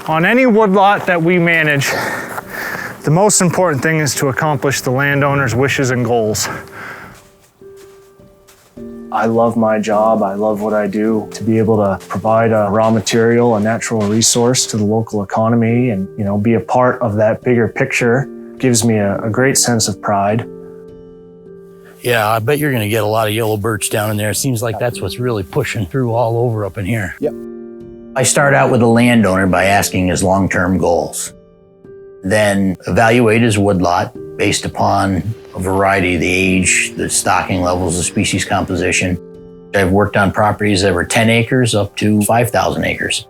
On any woodlot that we manage, the most important thing is to accomplish the landowner's wishes and goals. I love my job. I love what I do. To be able to provide a raw material, a natural resource to the local economy and, be a part of that bigger picture gives me a great sense of pride. Yeah, I bet you're going to get a lot of yellow birch down in there. It seems like that's what's really pushing through all over up in here. Yep. I start out with a landowner by asking his long-term goals. Then evaluate his woodlot based upon a variety of the age, the stocking levels, the species composition. I've worked on properties that were 10 acres up to 5,000 acres.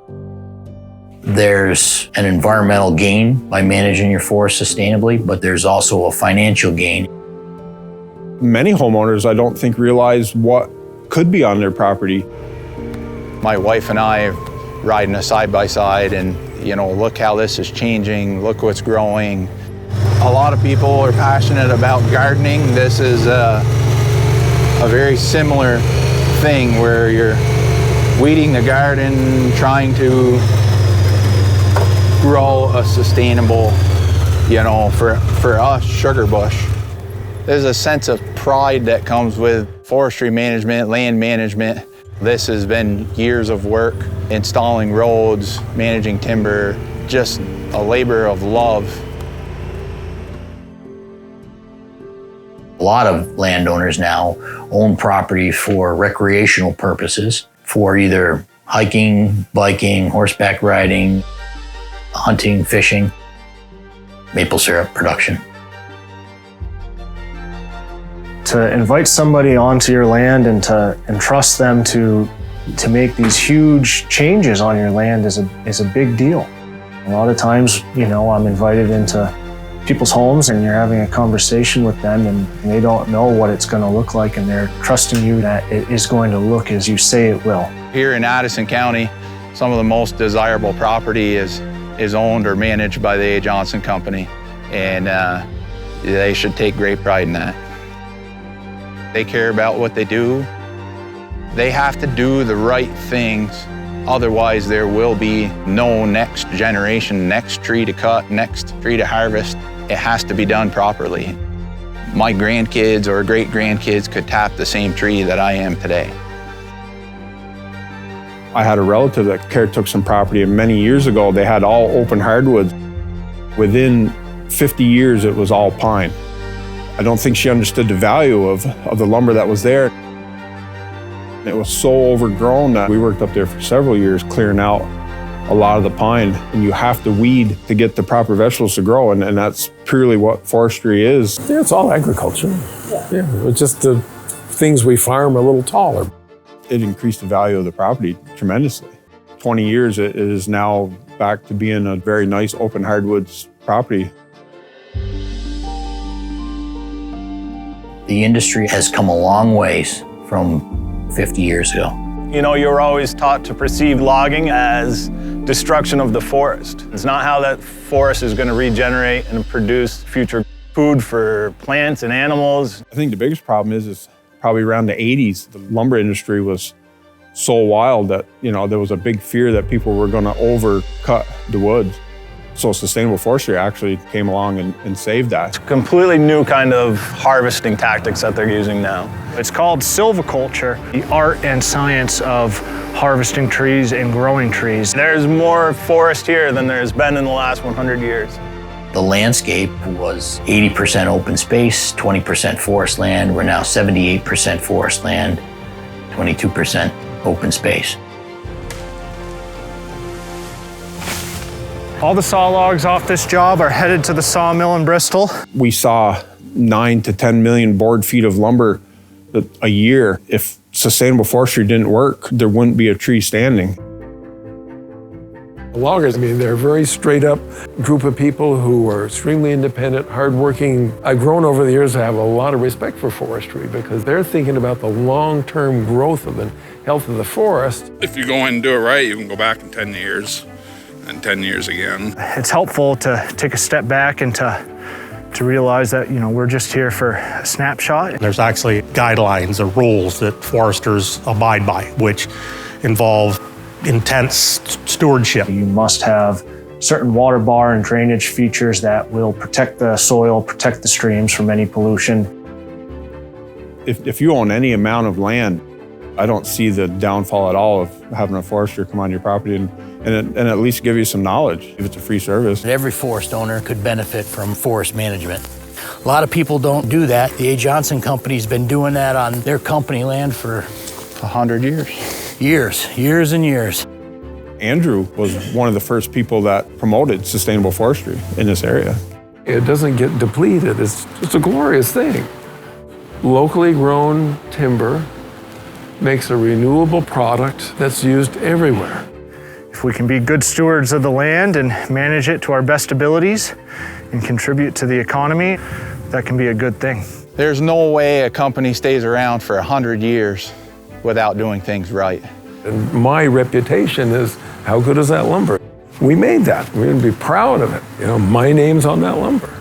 There's an environmental gain by managing your forest sustainably, but there's also a financial gain. Many homeowners, I don't think, realize what could be on their property. My wife and I riding a side-by-side and, look how this is changing, look what's growing. A lot of people are passionate about gardening. This is a very similar thing where you're weeding the garden, trying to grow a sustainable, for us, sugar bush. There's a sense of pride that comes with forestry management, land management. This has been years of work, installing roads, managing timber, just a labor of love. A lot of landowners now own property for recreational purposes, for either hiking, biking, horseback riding, hunting, fishing, maple syrup production. To invite somebody onto your land and to entrust them to make these huge changes on your land is a big deal. A lot of times, I'm invited into people's homes and you're having a conversation with them and they don't know what it's going to look like and they're trusting you that it is going to look as you say it will. Here in Addison County, some of the most desirable property is owned or managed by the A. Johnson Company, and they should take great pride in that. They care about what they do. They have to do the right things, otherwise there will be no next generation, next tree to cut, next tree to harvest. It has to be done properly. My grandkids or great-grandkids could tap the same tree that I am today. I had a relative that caretook some property, and many years ago they had all open hardwoods. Within 50 years it was all pine. I don't think she understood the value of the lumber that was there. It was so overgrown that we worked up there for several years clearing out a lot of the pine, and you have to weed to get the proper vegetables to grow, and that's purely what forestry is. Yeah, it's all agriculture. Yeah, it's just the things we farm are a little taller. It increased the value of the property tremendously. 20 years, it is now back to being a very nice open hardwoods property. The industry has come a long ways from 50 years ago. You're always taught to perceive logging as destruction of the forest. It's not how that forest is going to regenerate and produce future food for plants and animals. I think the biggest problem is probably around the 80s, the lumber industry was so wild that, there was a big fear that people were going to overcut the woods. So sustainable forestry actually came along and saved that. It's a completely new kind of harvesting tactics that they're using now. It's called silviculture, the art and science of harvesting trees and growing trees. There's more forest here than there's been in the last 100 years. The landscape was 80% open space, 20% forest land. We're now 78% forest land, 22% open space. All the saw logs off this job are headed to the sawmill in Bristol. We saw 9 to 10 million board feet of lumber a year. If sustainable forestry didn't work, there wouldn't be a tree standing. Loggers, they're a very straight up group of people who are extremely independent, hardworking. I've grown over the years to have a lot of respect for forestry because they're thinking about the long-term growth of the health of the forest. If you go in and do it right, you can go back in 10 years. And 10 years again. It's helpful to take a step back and to realize that, we're just here for a snapshot. There's actually guidelines or rules that foresters abide by, which involve intense stewardship. You must have certain water bar and drainage features that will protect the soil, protect the streams from any pollution. If you own any amount of land, I don't see the downfall at all of having a forester come on your property and at least give you some knowledge if it's a free service. Every forest owner could benefit from forest management. A lot of people don't do that. The A. Johnson Company's been doing that on their company land for 100 years. Years and years. Andrew was one of the first people that promoted sustainable forestry in this area. It doesn't get depleted. It's a glorious thing. Locally grown timber makes a renewable product that's used everywhere. If we can be good stewards of the land and manage it to our best abilities and contribute to the economy, that can be a good thing. There's no way a company stays around for 100 years without doing things right. And my reputation is, how good is that lumber? We made that. We're going to be proud of it. You know, my name's on that lumber.